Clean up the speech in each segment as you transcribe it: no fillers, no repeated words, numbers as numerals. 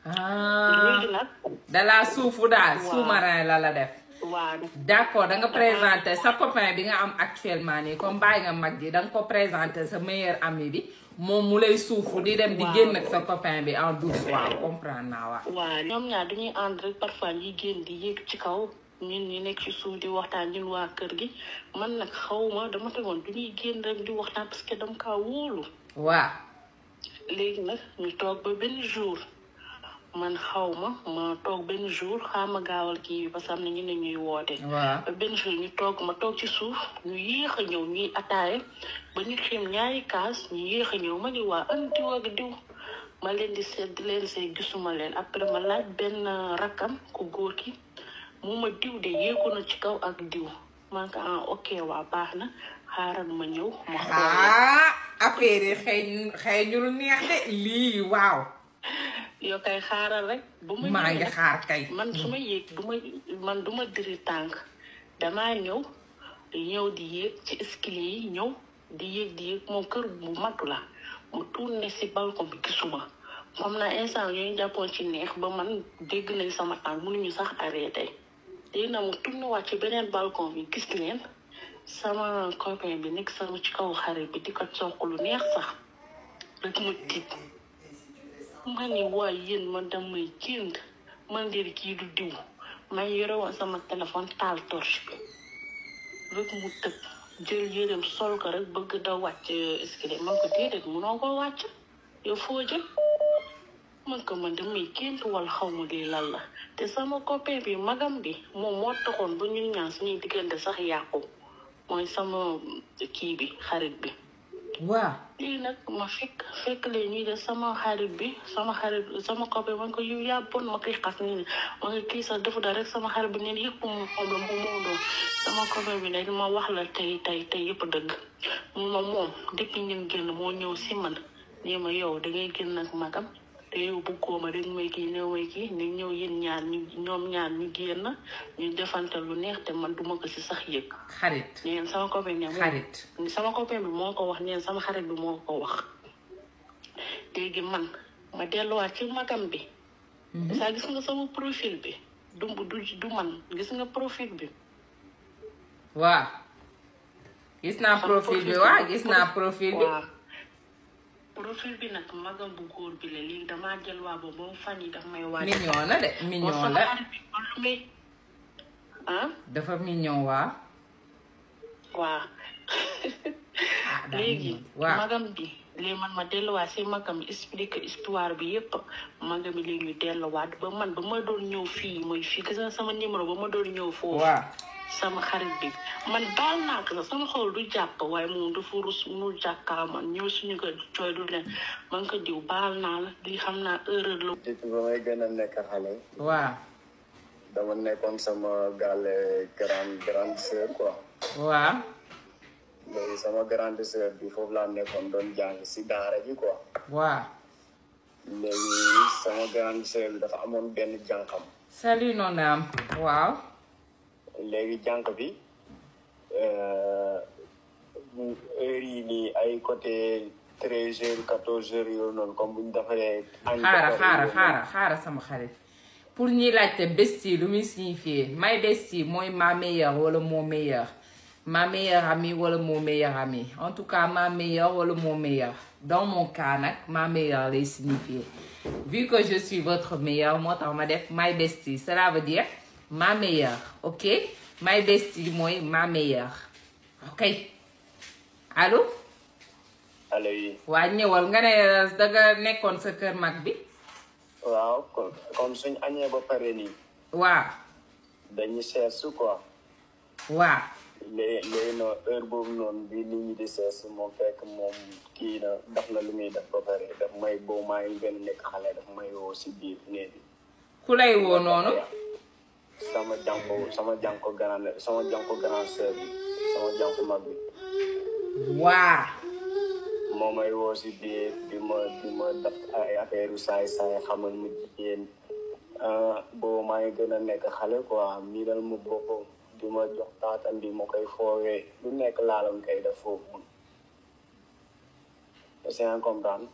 léegi nag dalaa suufu daal sous-marin la def waaw d'accord da nga présenter sa copain bi nga am actuellement nii comme bàyyi nga mag ji da nga ko présenter sa meilleur ami bi moom mu lay suufu di dem di génn ak sa copain bi en douce waaw comprendre naa waaw ñoom ñaar dañuy ànd rek parfois ñuy génn di yéeg ci kaw ñun ñi nekk ci suuf di waxtaan ñun waa kër gi man nag xawma dama tegoon du ñuy génn rek di waxtaan parce que dama kaa wóolu waaw léegi nag ñu toog ba benn jour man xawma ma toog benn jour xaama gaawal kii parce que am na ñu ne ñuy woote ba benn jour ñu toog ma toog ci suuf ñu yéex a ñëw ñuy ataaye ba ñu xim ñaari kaas ñu yéex a ñëw ma ni waa an diw ak diw ma leen di seet di leen see gisuma leen après ma laaj benn rakkam ku góor ki mu ma diw de yéegu na ci kaw ak diw man ko ok waa baax na xaaral ma ñëw ma xool affaire yi xëy ñu lu neex de lii waaw yow kay xaaral rek bu ma maa ngi xaar kay man su ma yéeg du ma diri tànk damaa ñëw di yéeg ci escalier yi ñëw di yéeg moom kër bu mag la mu tourné si balcon bi gisuma xam naa instant yooyu jàppoon ci neex ba man dégg nañ sama tànk mënuñu sax arrêté léegi nag mu tourné waat ci beneen balcon bi gis leen sama copain bi nekk sama ci kaw xarit bi di ko soq lu neex sax rek mu tiit ma ni waay yéen man damay génn man de kii du diw man yore woon sama téléphone taal torche bi rek mu tëb jël yéreem sol ko rek bëgg da wàcc escalier man ko déedéet munoo ko wàcc yow foo jëm man ko man damay génn wala xaw ma di lan la te sama copain bi magam bi moom moo taxoon ba ñun ñaan suñuy diggante sax yàqu mooy sama kii bi xarit bi waaw lii nag ma fekk leen ñuy def sama sama copain man ko yow yaa bon ma koy xas nii ma nga kii sax defu da rek sama xarit bi neen yëpp mu problème bu moo doon sama copain bi ne ma wax la tey yëpp dëgg moom depuis ngeen génn moo ñëw si man nii ma yow dangay génn ak magam te yow bëggoo ma rek may kii néew may kii ni ñëw yéen ñoom ñaar ñu génn ñu defante lu neex te man duma ko si sax yëg xarit neen sama copain ne xarit sama copain bi moo ko wax neen sama xarit bi moo ko wax léegi man ma delluwaat ci magam bi saa gis nga sama profil bi du man gis nga profil bi waaw gis naa profil bi waaw gis naa profil bi profil bi nag magam bu góor bi la léegi damaa jël waa boobu ba fan yi daf may waaj mignon la de mignon la dafa mignon waa léegi magam bi léegi man ma delluwaat si magam bi expliqué histoire bi yépp magam bi léegi ñu delluwaat ba man ba ma doon ñëw fii mooy fii gis nga sama numéro ba ma doon ñëw foofu sama xarit bi man baal naa ko sama xol du jàpp waaye moom dafa rus mu jàkkaar man ñëw suñu ko cooy du leen man ko diw baal naa la di xam naa erreur la depuis ba may gën a nekk xale waaw dama nekkoon sama gàlle grande sœur quoi waaw léegi sama grande sœur bi foofu laa nekkoon doon jàng si daara ji quoi waaw léegi sama grande sœur bi dafa amoon benn jànqam salut non am waaw léegi jànq bi heure yi nii ay côté 13h 14h yooyu noonu comme bu ñu defaree. xaaral sama xarit pour ñi laajte bestie lu muy signifier my bestie mooy ma meilleure wala mon meilleur ma meilleure amie wala mon meilleur ami en tout cas ma meilleure wala mon meilleur dans mon cas nag ma meilleure lay signifier vu que je suis votre meilleure moo tax ma def my bestie cela veut dire ma meilleure ok my bestie mooy ma meilleure ok allo. allo yi. waa ñëwal nga ne danga nekkoon sa kër mag bi. waaw comme suñ añee ba pare nii. waaw. dañuy seesu quoi. waaw. léegi noonu heure boobu noonu bi nit ñi di seesu moom fekk moom kii na daf na lu muy def ba pare daf may boo maa ngi gën a nekk xale daf may woo si biir néeg bi. ku lay woo noonu. sama jànko grand sœur bi sama jànko mag bi. waa. moo may woo si biir di ma def ay affaire saay xamal mu jigéen boobu maa ngi gën a nekk xale quoi miinal mu boppam di ma jox taatam bi ma koy foowee lu nekk laalam kay def foofu c'est un comprendre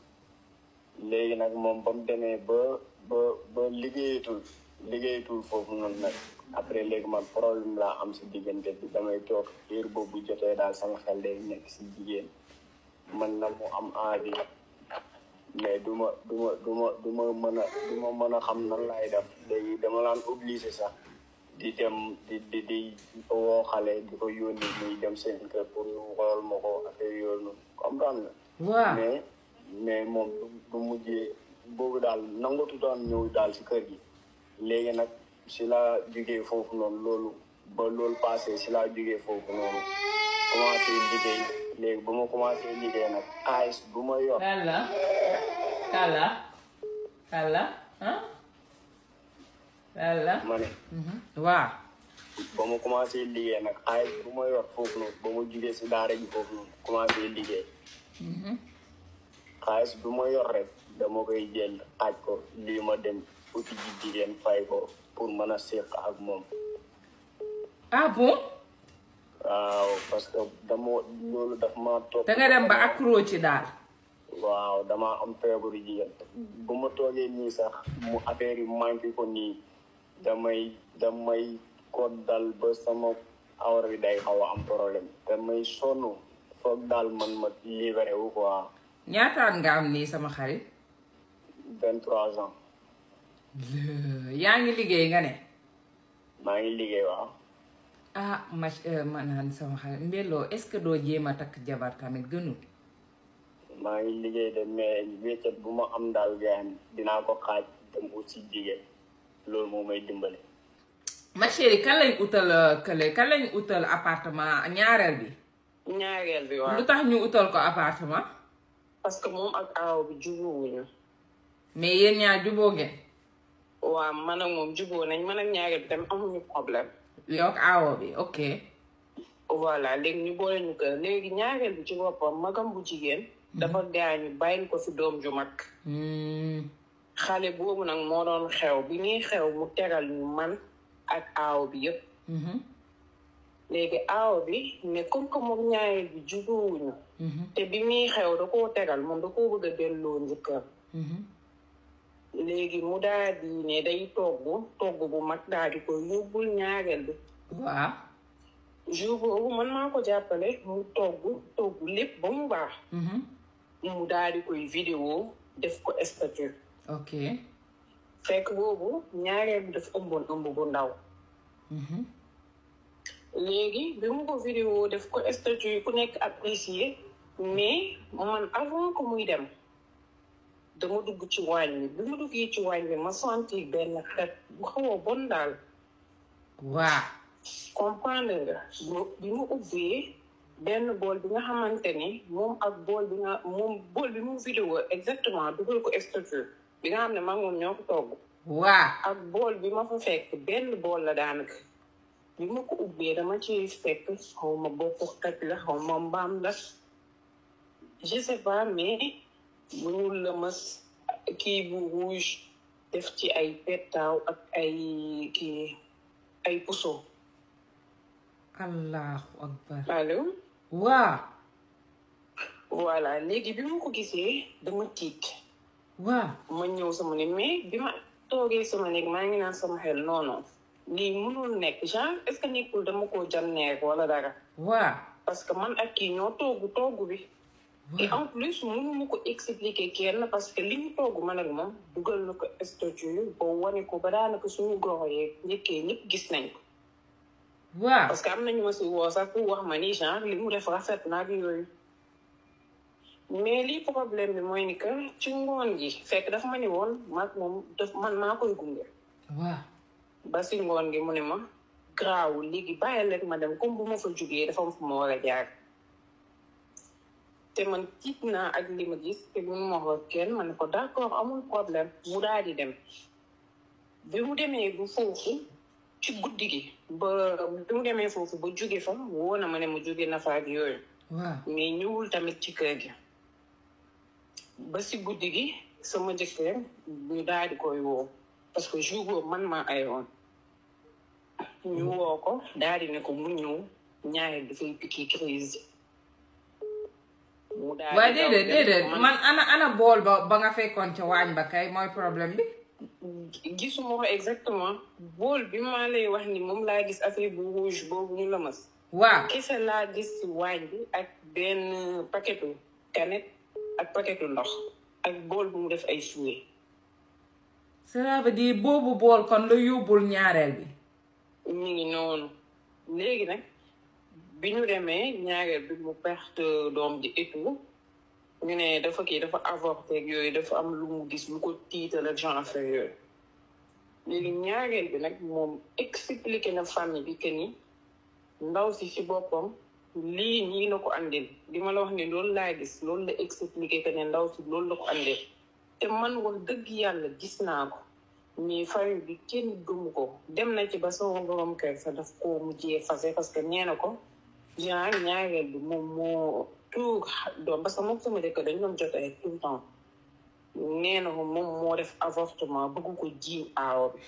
léegi nag moom ba mu demee ba ba liggéeyatul foofu noonu nag après léegi man problème laa am si diggante bi damay toog heure boobu jotee daal sama xel day nekk si jigéen man na mu am envie mais du ma mën a xam nan laay def léegi dama laan obligé sax di dem di woo xale di ko yónni muy dem seen kër pour ñu xool ma ko affaire yooyu noonu comprendre nga. waaw mais moom du mujjee boobu daal nangatu doon ñëw daal si kër gi léegi nag si laa jugee foofu noonu loolu ba loolu passé si laa jugee foofu noonu commencé liggéey léegi ba ma commencé liggéey nag xaalis bu ma yor. kala ah kala ma ne waaw ba ma commencé liggéey nag xaalis bu ma yor foofu noonu ba ma jugee si daara ji foofu noonu commencé liggéey xaalis bu ma yor rek dama koy jël xaaj ko lii ma dem uti ji jigéen fay ko pour mën a séq ak moom. ah bon. waaw parce que loolu daf ma toog. da nga dem ba accro ci daal. waaw damaa am feebaru jigéen bu ma toogee nii sax mu affaire yi manqué ko nii damay ko dal ba sama awra bi day xaw a am problème damay sonn foog daal man ma libéré wu quoi. ñaataan nga am nii sama xarit. 23 ans. yaa ngi liggéey nga ne. maa ngi liggéey waaw. ah ma naan sama xarit Mbello est-ce que doo jéem a takk jabar tamit gënul. maa ngi liggéey de mais wéccet bu ma am daal gaan dinaa ko xaaj dem aussi jigéen loolu moo may dimbale. ma chérie kan lañ utal appartement ñaareel bi. ñaareel bi waaw. lu tax ñu utal ko appartement. parce que moom ak aaw bi jubóowuñu. mais yéen ñaar jubóo ngeen. waaw man ak moom jubóo nañ man ak ñaareel bi tamit amuñu problème. yow ak aawo bi ok. voilà léegi ñu boole ñu kër léegi ñaareel bi ci boppam magam bu jigéen. dafa gaañu bàyyil ko fi doom ju mag. xale boobu nag moo doon xew bi ñuy xew mu tegal ñu man ak aaw bi yëpp. léegi aaw bi ne comme que moom ñaareel bi jubóowuñu. te bi muy xew da koo tegal moom da koo bëgg a delloo njukkal. léegi mu daal di ne day togg bu mag daal di ko yóbbul ñaareel bi. waaw. jour boobu man maa ko jàppale mu togg lépp ba mu baax. mu daal di koy vidéo def ko statut. ok. fekk boobu ñaareel bi dafa ëmboon ëmb bu ndaw. léegi bi mu ko vidéo def ko statut yi ku nekk apprécier mais man avant que muy dem dama dugg ci waañ bi ma duggee ci waañ bi ma sentir benn xet bu xaw a bon daal. waaw. comprendre nga bi mu ubbee benn bool bi nga xamante ni moom ak bool bi mu vidéo exactement dugal ko statut bi nga xam ne maa moom ñoo ko togg. waaw. ak bool bi ma fa fekk benn bool la daanaka bi ma ko ubbee dama ci fekk xaw ma bopp xaj la xaw ma mbaam la je sais pas mais bu ñu lëmas kii bu rouge def ci ay pettaaw ak ay puso. allahu akbar. allo. waaw. voilà léegi bi ma ko gisee dama tiit. waaw. ma ñëw sama ne mais bi ma toogee sama néeg maa ngi naan sama xel noonu lii mënul nekk genre est-ce que nekkul dama koo jam neeg wala dara. waaw. parce que man ak kii ñoo togg bi. et en plus mënuma ko expliquer kenn parce que li ñu togg man ak moom dugal na ko statut ba wane ko ba daanaka suñu goro yeeg njëkkee ñëpp gis nañ ko. waaw. parce que am nañu ma si woo sax pour wax ma ni genre li mu def rafet na ak yooyu. mais lii problème bi mooy ni que ci ngoon gi fekk dafa ma ni woon moom man maa koy gunge. waaw. ba si ngoon gi mu ne ma garaawul léegi bàyyi leen ma dem comme bu ma fa jugee dafa am fu ma war a jaar. te man tiit naa ak li ma gis te bu ma wax kenn ma ne ko d'accord amul problème mu daal di dem. bi mu demee bu foofu ci guddi gi bi mu demee foofu ba jóge fa woo na ma ne mu jóge na fa ak yooyu. waaw. mais ñëwul tamit ci kër gi. ba si guddi gi sama jëkkër ñu daal di koy woo parce que jour boobu man maa ayoon. ñu woo ko daal di ne ko mu ñëw ñaareel dafay piqué crise. mu daal di waaye déedéet man ana bool ba nga fekkoon ca waañ ba kay mooy problème bi. gisuma ko exactement bool bi ma lay wax ni moom laa gis affaire bu rouge boobu ñu la mas waaw kese laa gis ci waañ bi ak benn paquetu canette ak paquetu ndox ak bool bu mu def ay soué. cela veut dire boobu bool kon la yóbbul ñaareel bi. ñu ngi noonu léegi nag bi ñu demee ñaareel bi mu perte doom ji et tout ñu ne dafa avorté ak yooyu dafa am lu mu gis lu ko tiital ak genre affaire yooyu léegi ñaareel bi nag moom expliqué na famille bi que ni ndaw si ci boppam lii ñii la ko andil li ma la wax ne loolu laa gis loolu la expliqué que ne ndaw si loolu la ko andil te man wax dëgg yàlla gis naa ko mais famille bi kenn gëmu ko dem na ci ba sama borom kër sa daf ko mujjee fase parce que nee na ko genre ñaareel bi moom moo tuur doom parce que moom sama dëkk dañ doon jotee tout le temps nee na ko moom moo def avortement bëgg ko jiiñ aaw bi